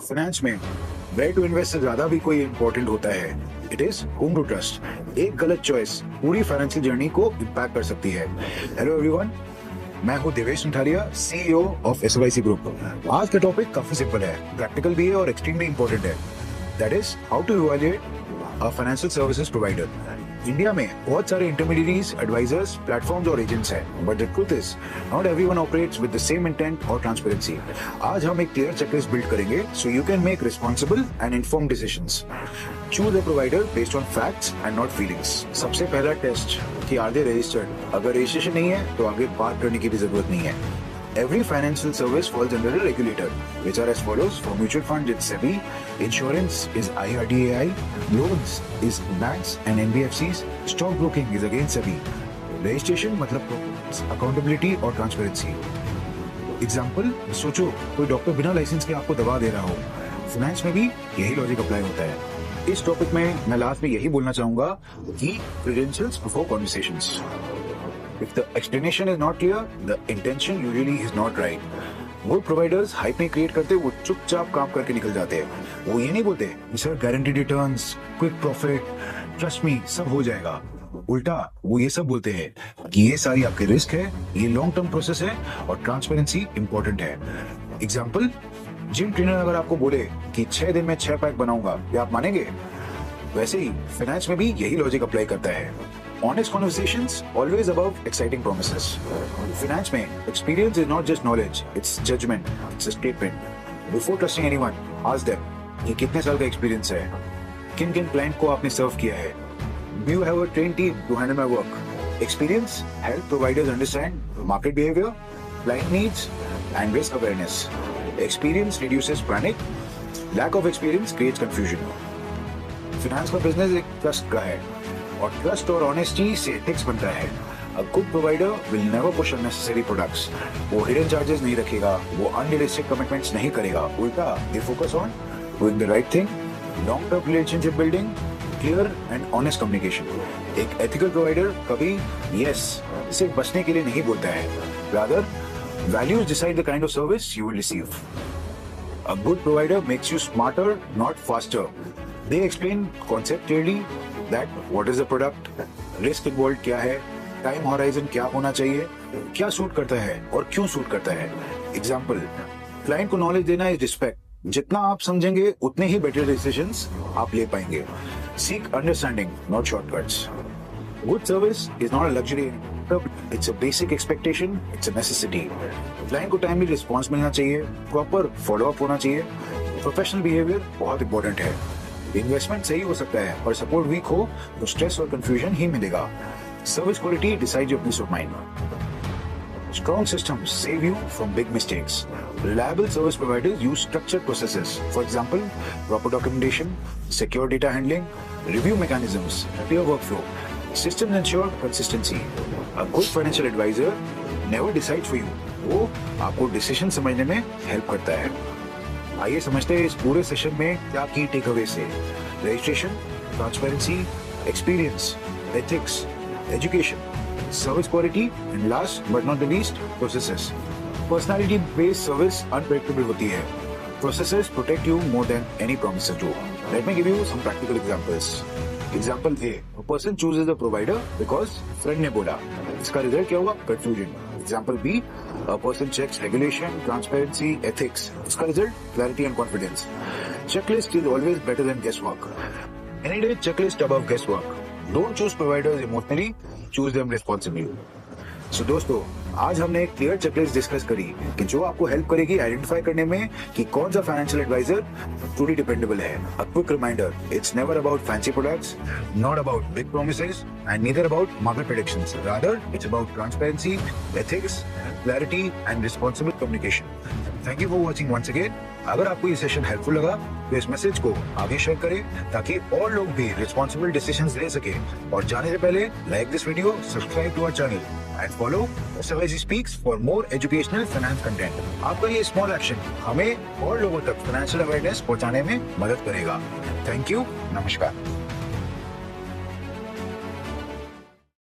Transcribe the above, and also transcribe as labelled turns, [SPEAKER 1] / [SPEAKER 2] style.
[SPEAKER 1] Finance में where to invest से ज्यादा भी कोई इंपॉर्टेंट होता है, it is home to trust. एक गलत चॉइस पूरी फाइनेंशियल जर्नी को इम्पैक्ट कर सकती है। हेलो एवरीवन, मैं हूं देवेश नठारिया, सीईओ ऑफ एसवाईसी ग्रुप। आज का टॉपिक काफी सिंपल है, प्रैक्टिकल भी है और एक्सट्रीमली इंपॉर्टेंट है। That is how to evaluate a financial services provider. India में बहुत सारे इंटरमीडियरीज, एडवाइजर्स, प्लेटफॉर्म्स और एजेंट्स हैं, but the truth is not everyone operates with the same intent और ट्रांसपेरेंसी। आज हम एक क्लियर चेकलिस्ट बिल्ड करेंगे so you can make responsible and informed decisions. Choose a provider based on facts and not feelings. सबसे पहला test कि are they registered. अगर registration नहीं है तो आगे बात करने की भी जरूरत नहीं है। Every financial service falls under a regulator, which are as follows: for mutual funds, it's SEBI; insurance is IRDAI; loans is banks and NBFCs; stock broking is again SEBI. Registration मतलब accountability और transparency. Example, सोचो कोई doctor बिना licence के आपको दवा दे रहा हो। फाइनेंस में भी यही लॉजिक अप्लाई होता है। इस टॉपिक में मैं लास्ट में यही बोलना चाहूंगा कि credentials before conversations. If the explanation is not clear, the intention usually is not right. Good providers hype नहीं क्रिएट करते, वो चुपचाप काम करके निकल जाते हैं। वो ये नहीं बोलते sir guaranteed returns, quick profit, trust me सब हो जाएगा। उल्टा वो ये सब बोलते हैं कि ये सारी आपके रिस्क है, ये लॉन्ग टर्म प्रोसेस है और ट्रांसपेरेंसी इंपॉर्टेंट है। एग्जाम्पल, जिम ट्रेनर अगर आपको बोले कि 6 दिन में 6 पैक बनाऊंगा, क्या आप मानेंगे? वैसे ही फाइनेंस में भी यही लॉजिक अप्लाई करता है। Honest conversations always above exciting promises. Finance में experience is not just knowledge, it's judgment, it's a statement. Before trusting anyone, ask them ये कितने साल का experience है, किन किन client को आपने serve किया है, do you have a trained team to handle my work. Experience help providers understand market behavior, client needs and risk awareness. Experience reduces panic, lack of experience creates confusion. Finance का business एक trust का है और trust और honesty से ethics बनता है। A good provider will never push unnecessary products. वो हिडन चार्जेस नहीं रखेगा, वो अनरियलिस्टिक कमिटमेंट्स नहीं करेगा। उल्टा they focus on doing the right thing, long term relationship building, clear and honest communication. एक एथिकल प्रोवाइडर कभी यस सिर्फ बचने के लिए नहीं बोलता है, rather values decide the kind of service you will receive. A good provider makes you smarter not faster. They explain concept clearly, that what is the product, risk involved क्या है, टाइम होराइजन क्या होना चाहिए, क्या suit करता है और क्यों सूट करता है। एग्जाम्पल, क्लाइंट को नॉलेज देना इज रिस्पेक्ट। जितना आप समझेंगे उतने ही बेटर डिसीजंस आप ले पाएंगे। Seek understanding not shortcuts. Good service is not a luxury, it's a basic expectation, it's a necessity. Client को टाइमली रिस्पॉन्स मिलना चाहिए, प्रॉपर फॉलो अप होना चाहिए, प्रोफेशनल बिहेवियर बहुत इंपॉर्टेंट है। इन्वेस्टमेंट सही हो सकता है और सपोर्ट वीक हो तो स्ट्रेस और कंफ्यूजन ही मिलेगा। Service quality decides your peace of mind. Strong systems save you from big mistakes. Reliable service providers use structured processes, for example proper documentation, secure data handling, review mechanisms, clear workflow. Systems ensure consistency. A good financial advisor never decides for you, वो आपको decision समझने में help करता है। आइए समझते हैं इस पूरे सेशन में क्या की टेक अवे से। Registration, transparency, experience, ethics, education, service quality and last but not the least processes. Personality based service unpredictable होती है। Processes protect you more than any promises do. Let me give you some practical examples. Example A, a person chooses the provider because friend ने बोला। इसका result क्या हुआ? Confusion. Example B, a person checks regulation, transparency, ethics. इसका result clarity and confidence. Checklist is always better than guesswork. Any day checklist above guesswork. Don't choose providers emotionally, choose them responsibly. So दोस्तों, आज हमने एक clear checklist discuss करी कि जो आपको help करेगी आइडेंटिफाई करने में कि कौन सा फाइनेंशियल एडवाइजर ट्रूली डिपेंडेबल है। A quick reminder, it's never about fancy products, not about big promises and neither about market predictions, rather it's about transparency, ethics, clarity and responsible communication. Thank you for watching once again. अगर आपको ये session helpful लगा तो इस message को आगे share करें ताकि और लोग भी रिस्पॉन्सिबल डिसीजंस ले सके। और जाने से पहले like this video, subscribe to our channel and follow SYC speaks for more educational finance content. आपका ये स्मॉल एक्शन हमें और लोगों तक फाइनेंशियल अवेयरनेस पहुंचाने में मदद करेगा। थैंक यू, नमस्कार।